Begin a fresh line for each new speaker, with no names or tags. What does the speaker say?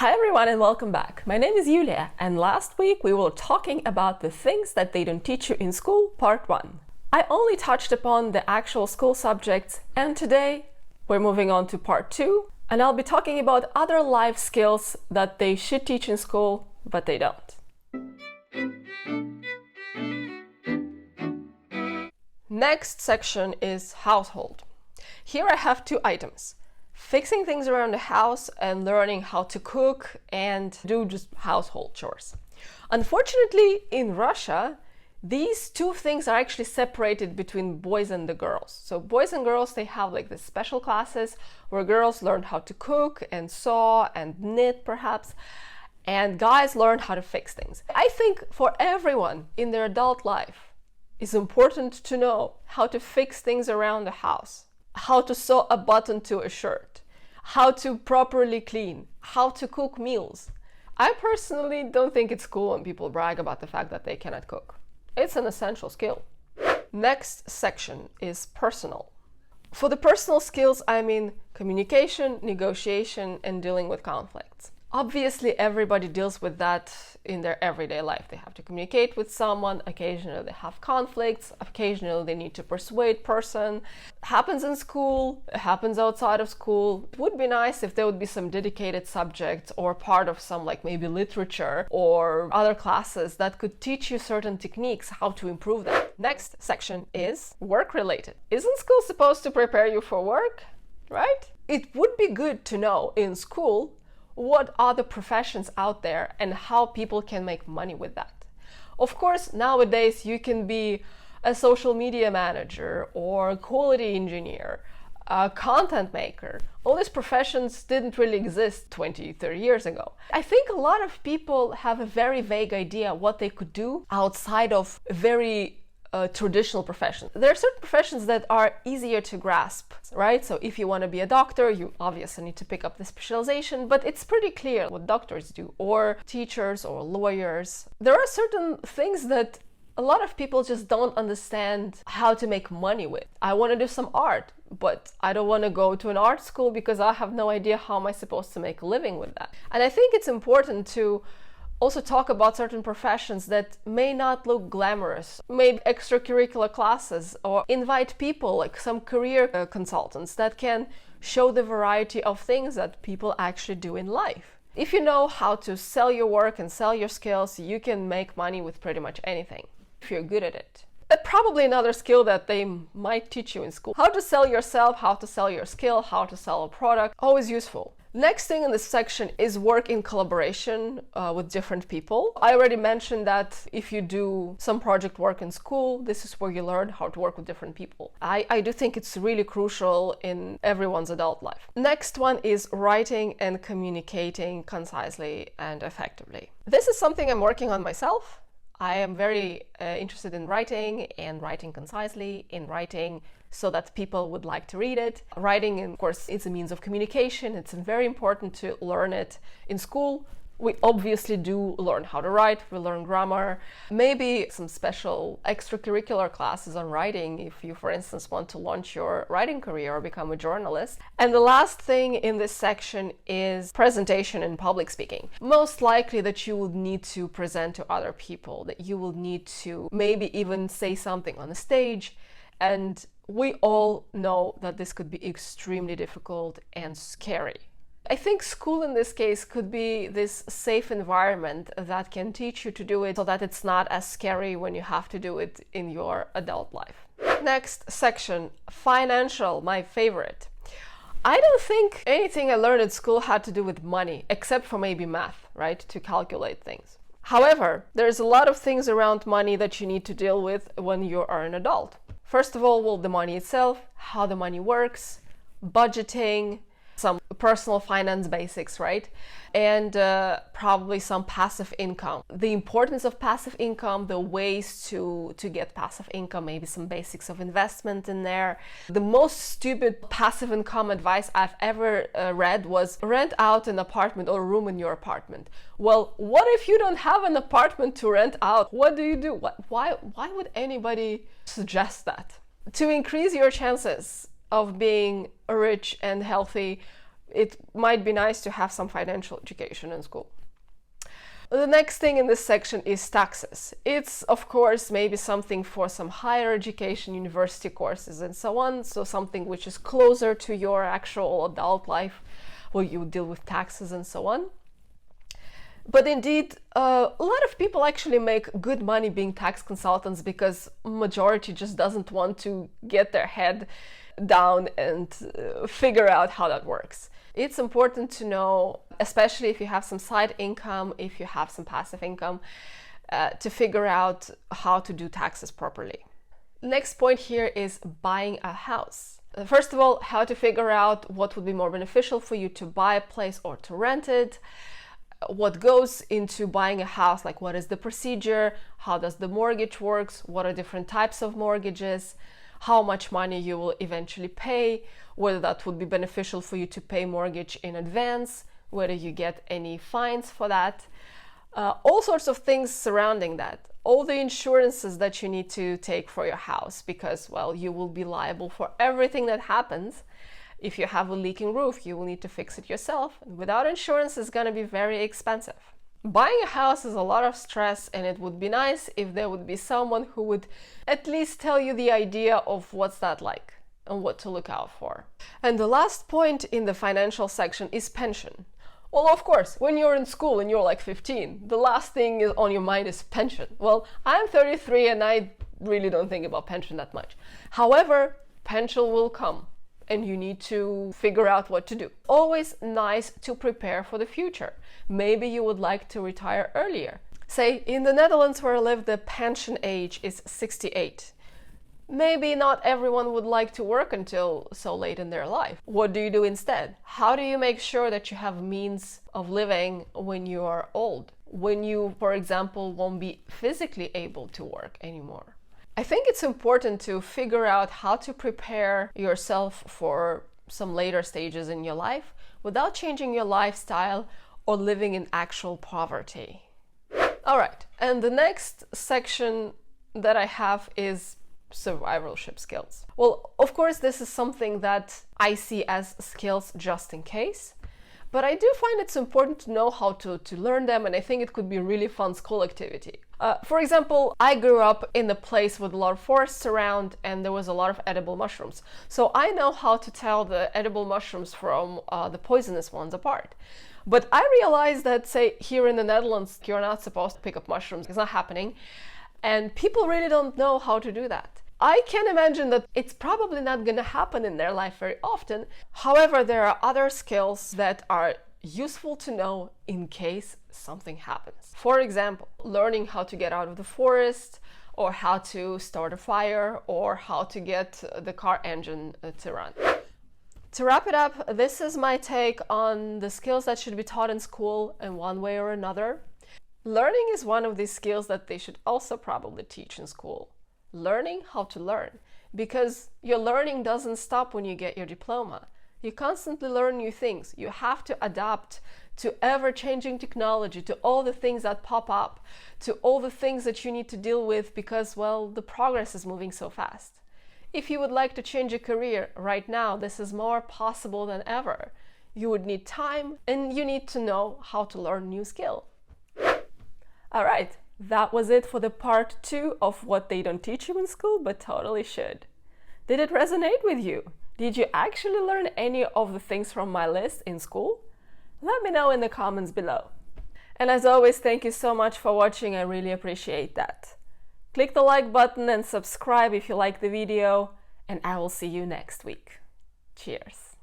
Hi everyone and welcome back. My name is Yulia and last week we were talking about the things that they don't teach you in school, part 1. I only touched upon the actual school subjects and today we're moving on to part 2 and I'll be talking about other life skills that they should teach in school but they don't. Next section is household. Here I have 2 items. Fixing things around the house and learning how to cook and do just household chores. Unfortunately, in Russia, these 2 things are actually separated between boys and the girls. So boys and girls, they have like this special classes where girls learn how to cook and sew and knit perhaps, and guys learn how to fix things. I think for everyone in their adult life, it's important to know how to fix things around the house. How to sew a button to a shirt, how to properly clean, how to cook meals. I personally don't think it's cool when people brag about the fact that they cannot cook. It's an essential skill. Next section is personal. For the personal skills, I mean communication, negotiation, and dealing with conflicts. Obviously, everybody deals with that in their everyday life. They have to communicate with someone, occasionally they have conflicts, occasionally they need to persuade person. It happens in school, it happens outside of school. It would be nice if there would be some dedicated subjects or part of some like maybe literature or other classes that could teach you certain techniques, how to improve that. Next section is work related. Isn't school supposed to prepare you for work, right? It would be good to know in school what are the professions out there and how people can make money with that. Of course, nowadays you can be a social media manager or a quality engineer, a content maker. All these professions didn't really exist 20, 30 years ago. I think a lot of people have a very vague idea what they could do outside of very traditional professions. There are certain professions that are easier to grasp, right? So if you want to be a doctor, you obviously need to pick up the specialization, but it's pretty clear what doctors do, or teachers or lawyers. There are certain things that a lot of people just don't understand how to make money with. I want to do some art, but I don't want to go to an art school because I have no idea how am I supposed to make a living with that. And I think it's important to also talk about certain professions that may not look glamorous, maybe extracurricular classes, or invite people like some career consultants that can show the variety of things that people actually do in life. If you know how to sell your work and sell your skills, you can make money with pretty much anything if you're good at it. Probably another skill that they might teach you in school. How to sell yourself, how to sell your skill, how to sell a product, always useful. Next thing in this section is work in collaboration with different people. I already mentioned that if you do some project work in school, this is where you learn how to work with different people. I do think it's really crucial in everyone's adult life. Next one is writing and communicating concisely and effectively. This is something I'm working on myself. I am very interested in writing and writing concisely, in writing so that people would like to read it. Writing, of course, it's a means of communication. It's very important to learn it in school. We obviously do learn how to write, we learn grammar, maybe some special extracurricular classes on writing if you, for instance, want to launch your writing career or become a journalist. And the last thing in this section is presentation and public speaking. Most likely that you will need to present to other people, that you will need to maybe even say something on the stage. And we all know that this could be extremely difficult and scary. I think school in this case could be this safe environment that can teach you to do it so that it's not as scary when you have to do it in your adult life. Next section, financial, my favorite. I don't think anything I learned at school had to do with money, except for maybe math, right? To calculate things. However, there's a lot of things around money that you need to deal with when you are an adult. First of all, well, the money itself, how the money works, budgeting, some personal finance basics, right? And probably some passive income. The importance of passive income, the ways to get passive income, maybe some basics of investment in there. The most stupid passive income advice I've ever read was rent out an apartment or a room in your apartment. Well, what if you don't have an apartment to rent out? What do you do? Why would anybody suggest that? To increase your chances of being rich and healthy, it might be nice to have some financial education in school. The next thing in this section is taxes. It's, of course, maybe something for some higher education, university courses and so on, so something which is closer to your actual adult life, where you deal with taxes and so on. But indeed, a lot of people actually make good money being tax consultants because majority just doesn't want to get their head down and figure out how that works. It's important to know, especially if you have some side income, if you have some passive income, to figure out how to do taxes properly. Next point here is buying a house. First of all, how to figure out what would be more beneficial for you to buy a place or to rent it. What goes into buying a house, like what is the procedure, how does the mortgage works, what are different types of mortgages, how much money you will eventually pay, whether that would be beneficial for you to pay mortgage in advance, whether you get any fines for that, all sorts of things surrounding that, all the insurances that you need to take for your house, because, well, you will be liable for everything that happens. If you have a leaking roof, you will need to fix it yourself. And without insurance, it's going to be very expensive. Buying a house is a lot of stress, and it would be nice if there would be someone who would at least tell you the idea of what's that like and what to look out for. And the last point in the financial section is pension. Well, of course, when you're in school and you're like 15, the last thing on your mind is pension. Well, I'm 33 and I really don't think about pension that much. However, pension will come, and you need to figure out what to do. Always nice to prepare for the future. Maybe you would like to retire earlier. Say, in the Netherlands where I live, the pension age is 68. Maybe not everyone would like to work until so late in their life. What do you do instead? How do you make sure that you have means of living when you are old? When you, for example, won't be physically able to work anymore? I think it's important to figure out how to prepare yourself for some later stages in your life without changing your lifestyle or living in actual poverty. All right, and the next section that I have is survivorship skills. Well, of course, this is something that I see as skills just in case, but I do find it's important to know how to learn them, and I think it could be a really fun school activity. For example, I grew up in a place with a lot of forests around, and there was a lot of edible mushrooms. So I know how to tell the edible mushrooms from the poisonous ones apart. But I realized that, say, here in the Netherlands, you're not supposed to pick up mushrooms. It's not happening. And people really don't know how to do that. I can imagine that it's probably not going to happen in their life very often. However, there are other skills that are useful to know in case something happens. For example, learning how to get out of the forest, or how to start a fire, or how to get the car engine to run. To wrap it up, this is my take on the skills that should be taught in school in one way or another. Learning is one of these skills that they should also probably teach in school. Learning how to learn, because your learning doesn't stop when you get your diploma. You constantly learn new things. You have to adapt to ever-changing technology, to all the things that pop up, to all the things that you need to deal with because, well, the progress is moving so fast. If you would like to change a career right now, this is more possible than ever. You would need time, and you need to know how to learn new skill. All right, that was it for the part 2 of what they don't teach you in school, but totally should. Did it resonate with you? Did you actually learn any of the things from my list in school? Let me know in the comments below. And as always, thank you so much for watching. I really appreciate that. Click the like button and subscribe if you like the video, and I will see you next week. Cheers!